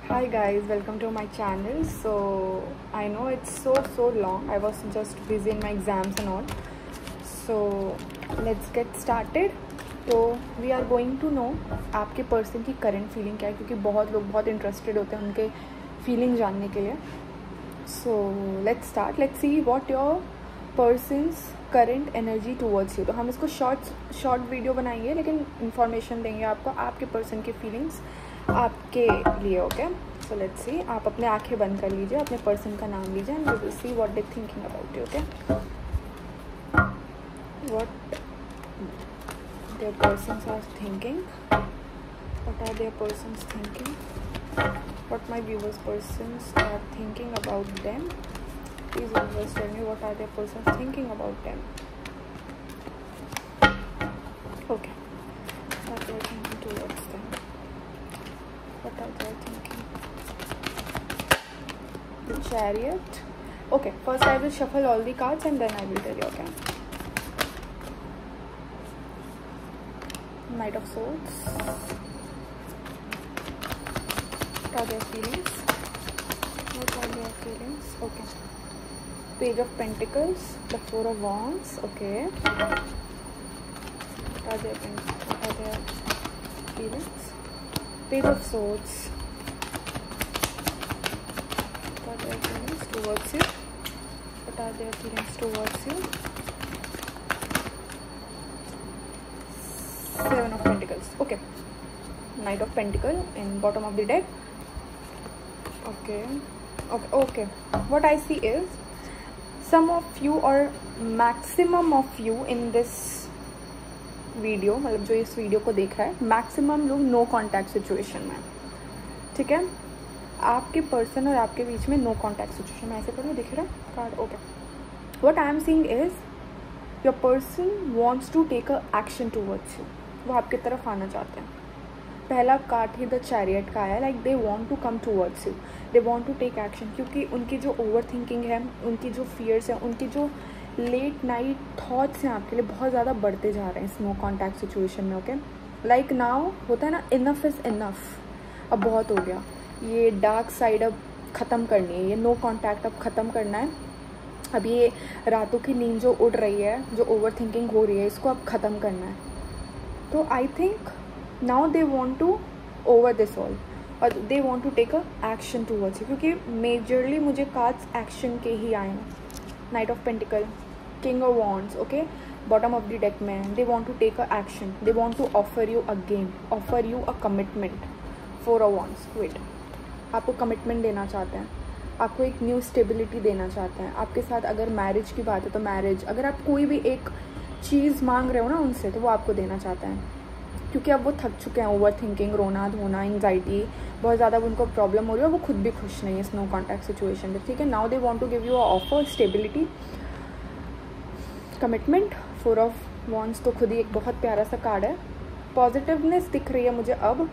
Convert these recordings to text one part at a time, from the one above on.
Hi guys, welcome to my channel. So I know it's so long. I was just busy in my exams and all. So let's get started. तो we are going to know आपके person की current feeling क्या है, क्योंकि बहुत लोग बहुत interested होते हैं उनके फीलिंग जानने के लिए. So let's start. Let's see what your persons current energy towards you. तो हम इसको शॉर्ट वीडियो बनाएंगे, लेकिन इंफॉर्मेशन देंगे आपको आपके पर्सन की फीलिंग्स आपके लिए. Okay, so let's see. आप अपने आंखें बंद कर लीजिए, अपने पर्सन का नाम लीजिए and we will see what they thinking about you. Okay, what their persons are thinking. What are their persons thinking? What my viewers persons are thinking about them? Please always tell me what are their persons thinking about them. Okay, what they are thinking towards them. What are they thinking? The Chariot. Okay, first I will shuffle all the cards and then I will tell you. Okay, Knight of Swords. What are their feelings? What are their feelings? Okay. Page of Pentacles. The Four of Wands. Okay. What are their feelings? Page of Swords. What are their feelings towards you? What are their feelings towards you? Seven of Pentacles. Okay. Knight of Pentacle in bottom of the deck. Okay. What I see is some of you or maximum of you in this video, मतलब जो इस video को देख रहा है, maximum लोग no contact situation में. ठीक है, आपके पर्सन और आपके बीच में नो कॉन्टैक्ट सिचुएशन में. ऐसे करो, दिख रहा है card. Okay, what I am seeing is your person wants to take a action towards you. वो आपकी तरफ आना चाहते हैं. पहला कार्ड ही द चैरियट का आया. Like they want to come towards you, they want to take action, क्योंकि उनकी जो ओवर थिंकिंग है, उनकी जो फियर्स है, उनकी जो लेट नाइट थॉट्स हैं आपके लिए बहुत ज़्यादा बढ़ते जा रहे हैं इस नो कॉन्टैक्ट सिचुएशन में. ओके, लाइक नाउ होता है ना, इनफ इज़ इनफ. अब बहुत हो गया, ये डार्क साइड अब ख़त्म करनी है, ये नो कॉन्टैक्ट अब ख़त्म करना है. अब ये रातों की नींद जो उड़ रही है, जो ओवर थिंकिंग हो रही है, इसको अब ख़त्म करना है. तो I think now they want to over this all और they want to take a action towards you, क्योंकि मेजरली मुझे कार्ड्स एक्शन के ही आए हैं. Knight of pentacle, king of wands. Okay, bottom of the deck में they want to take a action, they want to offer you again, offer you a commitment. Four of wands. Wait, आपको commitment देना चाहते हैं, आपको एक new stability देना चाहते हैं. आपके साथ अगर मैरिज की बात है तो मैरिज, अगर आप कोई भी एक चीज़ मांग रहे हो ना उनसे, तो वो आपको देना चाहते हैं, क्योंकि अब वो थक चुके हैं. ओवर थिंकिंग, रोना धोना, एंग्जाइटी, बहुत ज़्यादा उनको प्रॉब्लम हो रही है. वो खुद भी खुश नहीं है इस नो कॉन्टैक्ट सिचुएशन में. ठीक है, now they want to give you a offer, stability, commitment. Four of wands तो खुद ही एक बहुत प्यारा सा कार्ड है. पॉजिटिवनेस दिख रही है मुझे अब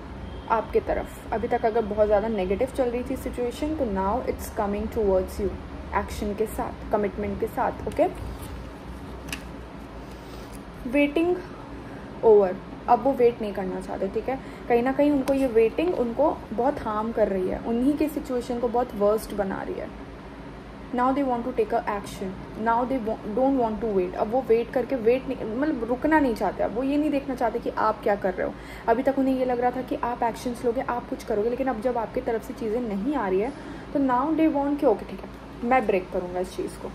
आपके तरफ. अभी तक अगर बहुत ज़्यादा नेगेटिव चल रही थी सिचुएशन, तो now it's coming towards you action के साथ, कमिटमेंट के साथ. Okay, waiting over. अब वो वेट नहीं करना चाहते. ठीक है, कहीं ना कहीं उनको ये वेटिंग उनको बहुत हार्म कर रही है, उन्हीं के सिचुएशन को बहुत वर्स्ट बना रही है. Now they want to take a action, now they don't want to wait. अब वो वेट करके वेट नहीं, मतलब रुकना नहीं चाहते. अब वो ये नहीं देखना चाहते कि आप क्या कर रहे हो. अभी तक उन्हें ये लग रहा था कि आप एक्शंस लोगे, आप कुछ करोगे, लेकिन अब जब आपकी तरफ से चीज़ें नहीं आ रही है, तो नाउ दे वांट कि ओके ठीक है, मैं ब्रेक करूँगा इस चीज़ को,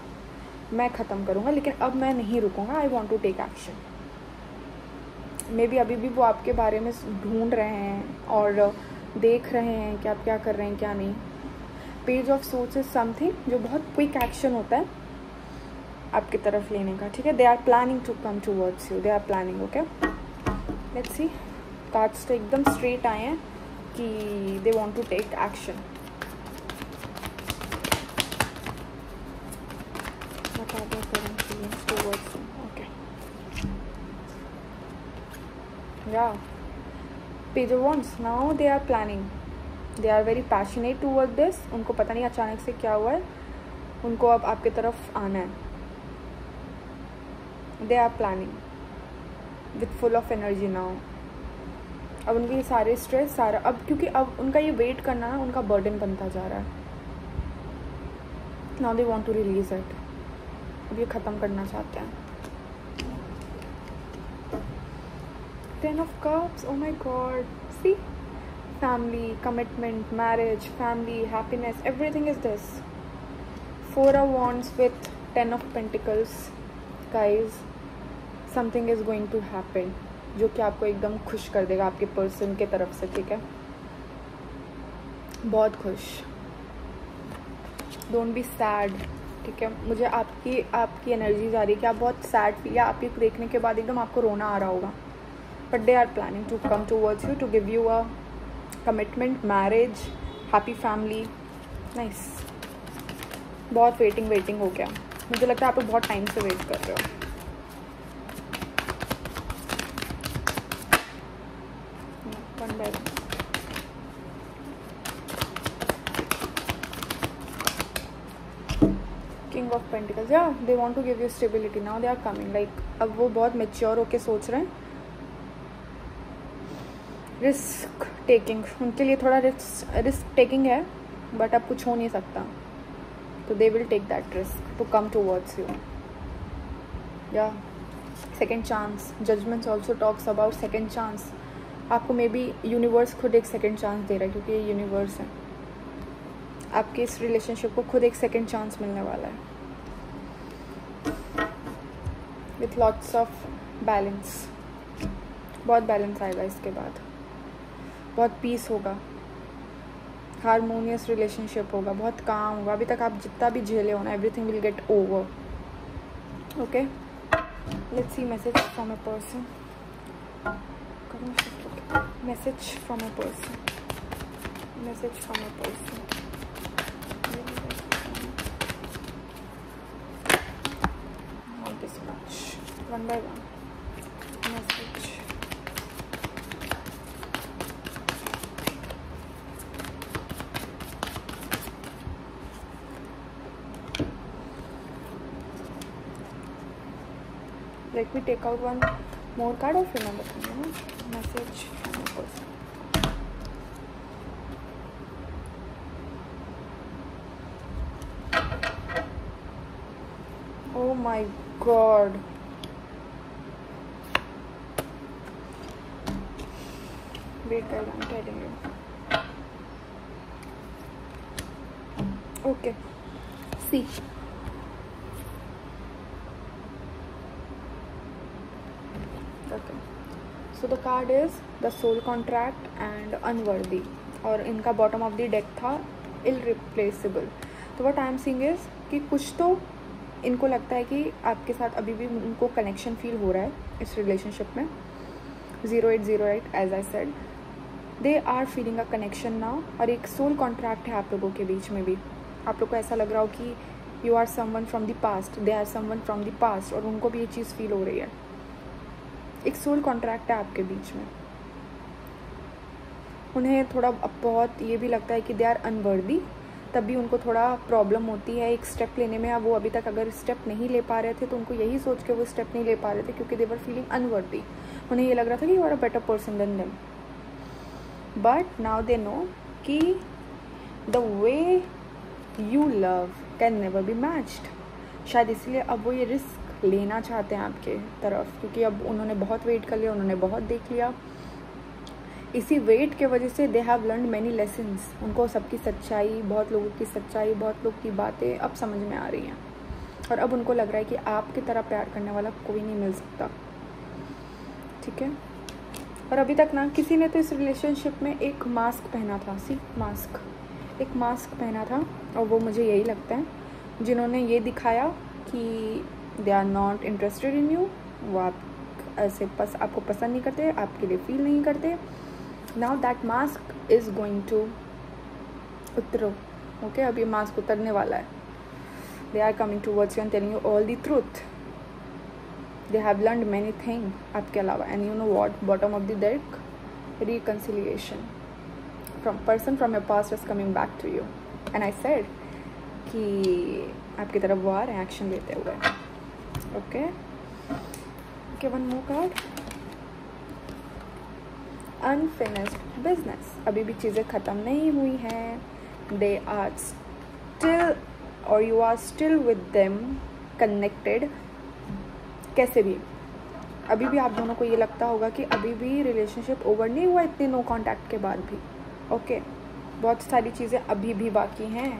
मैं ख़त्म करूँगा, लेकिन अब मैं नहीं रुकूँगा. I want to take action. Maybe अभी भी वो आपके बारे में ढूंढ रहे हैं और देख रहे हैं कि आप क्या कर रहे हैं क्या नहीं. Page of swords is something जो बहुत क्विक एक्शन होता है आपकी तरफ लेने का. ठीक है, they are planning to come towards you, they are planning. Okay, let's see. Cards तो एकदम स्ट्रेट आए हैं कि they want to take action. What are their current feelings towards you. Okay, yeah, page of wands. Now they are planning, they are very passionate toward this. उनको पता नहीं अचानक से क्या हुआ है, उनको अब आपके तरफ आना है. they are planning with full of energy now. अब उनके ये सारे स्ट्रेस सारा, अब क्योंकि अब उनका ये वेट करना ना उनका बर्डन बनता जा रहा है. Now they want to release it. अब ये ख़त्म करना चाहते हैं. 10 of Cups, oh my god. See, family, commitment, marriage, family, happiness, everything is this. 4 of Wands with 10 of Pentacles. Guys, something is going to happen जो कि आपको एकदम खुश कर देगा आपके पर्सन के तरफ से. ठीक है, बहुत खुश. Don't be sad. ठीक है, मुझे आपकी एनर्जी आ रही है कि आप बहुत सैड फील, या आप ये देखने के बाद एकदम आपको रोना आ रहा होगा. But they are planning to come towards you, to give you a commitment, marriage, happy family. Nice. बहुत वेटिंग हो गया. मुझे लगता है आप लोग बहुत टाइम से वेट कर रहे हो. One by one. King of Pentacles. Yeah, they want to give you stability. Now they are coming. Like अब वो बहुत मेच्योर होके सोच रहे हैं. रिस्क टेकिंग उनके लिए थोड़ा रिस्क टेकिंग है, बट अब कुछ हो नहीं सकता. तो they will take that risk to come towards you. या second chance. Judgements also talks about second chance. आपको मे बी यूनिवर्स खुद एक सेकेंड चांस दे रहा है, क्योंकि ये यूनिवर्स है. आपके इस रिलेशनशिप को खुद एक सेकेंड चांस मिलने वाला है. With lots of balance. बहुत बैलेंस आएगा इसके बाद. बहुत पीस होगा. हारमोनियस रिलेशनशिप होगा. बहुत काम होगा. अभी तक आप जितना भी झेले हो ना, everything will get over. Okay, let's see message from a person. Message from a person. Message from a person. Not this much. One by one. Message. Let me take out one more card of another thing. Message from a person. Oh my god. Wait guys, I'm telling you. Okay. See. Okay. So the card is the soul contract and unworthy. और इनका bottom of the deck था irreplaceable. तो what I am seeing is कि कुछ तो इनको लगता है कि आपके साथ अभी भी उनको कनेक्शन फील हो रहा है इस रिलेशनशिप में. 0808 as I said, they are feeling a connection now. और एक सोल कॉन्ट्रैक्ट है आप लोगों के बीच में भी. आप लोग को ऐसा लग रहा हो कि you are someone from the past, they are someone from the past, और उनको भी ये चीज़ फील हो रही है. एक सोल कॉन्ट्रैक्ट है आपके बीच में. उन्हें थोड़ा बहुत ये भी लगता है कि दे आर अनवर्दी. तब भी उनको थोड़ा प्रॉब्लम होती है एक स्टेप लेने में. अब वो अभी तक अगर स्टेप नहीं ले पा रहे थे तो उनको यही सोच के वो स्टेप नहीं ले पा रहे थे, क्योंकि दे वर फीलिंग अनवर्दी. उन्हें ये लग रहा था कि you are a better person than them. But now they know कि the way you love can never be matched. शायद इसलिए अब वो ये रिस्क लेना चाहते हैं आपके तरफ, क्योंकि अब उन्होंने बहुत वेट कर लिया, उन्होंने बहुत देख लिया. इसी वेट के वजह से they have learn many lessons. उनको सबकी सच्चाई, बहुत लोगों की सच्चाई, बहुत लोग की बातें अब समझ में आ रही हैं. और अब उनको लग रहा है कि आपकी तरह प्यार करने वाला कोई नहीं मिल सकता. ठीक है. और अभी तक ना किसी ने तो इस रिलेशनशिप में एक मास्क पहना था. एक मास्क पहना था. और वो मुझे यही लगता है जिन्होंने ये दिखाया कि they are not interested in you. वो आप ऐसे आपको पसंद नहीं करते, आपके लिए फील नहीं करते. Now that mask is going to उतरो. ओके, अब ये मास्क उतरने वाला है. They are coming towards you and telling you all the truth. They have learned many thing आपके अलावा. And you know what, bottom of the deck, reconciliation from person from your past is coming back to you. And I said कि आपकी तरफ वो आ रहे हैं action लेते हुए. Okay, one more card. Unfinished business, अभी भी चीज़ें ख़त्म नहीं हुई हैं. दे आर स्टिल और you are still with them connected. कैसे भी अभी भी आप दोनों को ये लगता होगा कि अभी भी रिलेशनशिप ओवर नहीं हुआ इतने नो कांटेक्ट के बाद भी. ओके, बहुत सारी चीज़ें अभी भी बाकी हैं.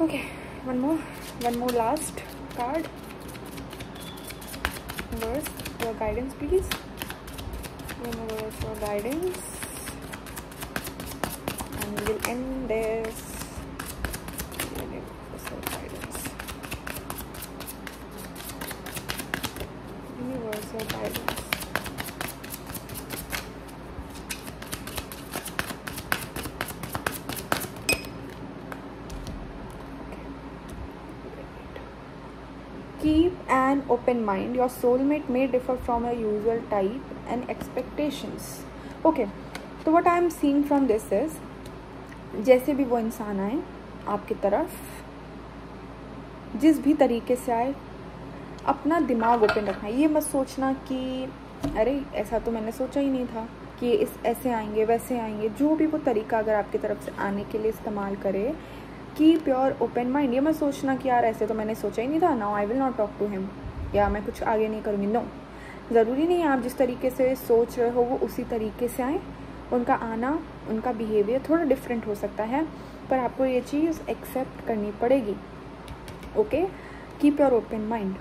Okay, one more last card. Universe, your guidance please. Universe, your guidance. And we'll end this. Universe, your guidance. Universe, your guidance. Keep an open mind. Your soulmate may differ from your usual type and expectations. Okay, so what I am seeing from this is, जैसे भी वो इंसान आए आपकी तरफ, जिस भी तरीके से आए, अपना दिमाग ओपन रखना. ये मत सोचना कि अरे ऐसा तो मैंने सोचा ही नहीं था कि ऐसे आएंगे वैसे आएंगे. जो भी वो तरीका अगर आपकी तरफ से आने के लिए इस्तेमाल करे, कीप योर ओपन माइंड. ये मत सोचना कि यार ऐसे तो मैंने सोचा ही नहीं था, now I will not talk to him, या मैं कुछ आगे नहीं करूँगी. नो, ज़रूरी नहीं है आप जिस तरीके से सोच रहे हो वो उसी तरीके से आए. उनका आना, उनका बिहेवियर थोड़ा डिफरेंट हो सकता है, पर आपको ये चीज़ एक्सेप्ट करनी पड़ेगी. Okay, keep your open mind.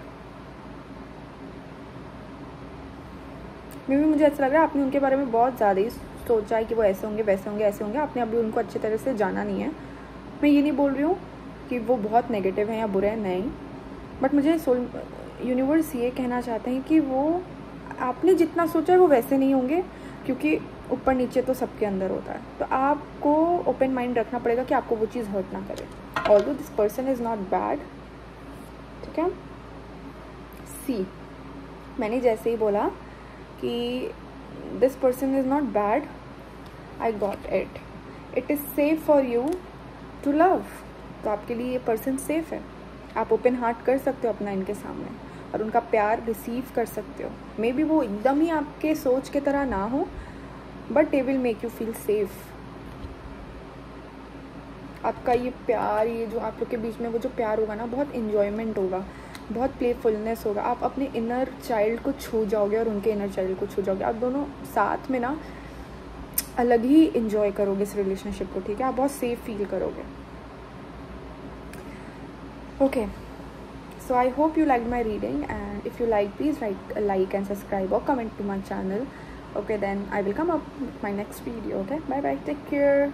मे भी मुझे ऐसा लग रहा है आपने उनके बारे में बहुत ज़्यादा ही सोचा है कि वो ऐसे होंगे वैसे होंगे ऐसे होंगे. आपने अभी उनको अच्छी तरह से जाना नहीं है. मैं ये नहीं बोल रही हूँ कि वो बहुत नेगेटिव हैं या बुरे हैं, नहीं. बट मुझे यूनिवर्स ये कहना चाहते हैं कि वो आपने जितना सोचा है वो वैसे नहीं होंगे, क्योंकि ऊपर नीचे तो सबके अंदर होता है. तो आपको ओपन माइंड रखना पड़ेगा कि आपको वो चीज़ हर्ट ना करे. Although this person is not bad. ठीक है, सी, मैंने जैसे ही बोला कि this person is not bad, I got it. It is safe for you to love. तो आपके लिए ये पर्सन सेफ है. आप ओपन हार्ट कर सकते हो अपना इनके सामने और उनका प्यार रिसीव कर सकते हो. मे बी वो एकदम ही आपके सोच के तरह ना हो, but they will make you feel safe. आपका ये प्यार, ये जो आप लोग के बीच में वो जो प्यार होगा ना, बहुत इन्जॉयमेंट होगा, बहुत प्लेफुलनेस होगा. आप अपने इनर चाइल्ड को छू जाओगे और उनके इनर चाइल्ड को छू जाओगे. आप दोनों साथ में ना अलग ही इंजॉय करोगे इस रिलेशनशिप को. ठीक है, आप बहुत सेफ फील करोगे. Okay, so I hope you like my reading, and if you like please right like and subscribe और comment to my channel. Okay, then I will come up with my next video. Okay, bye bye, take care.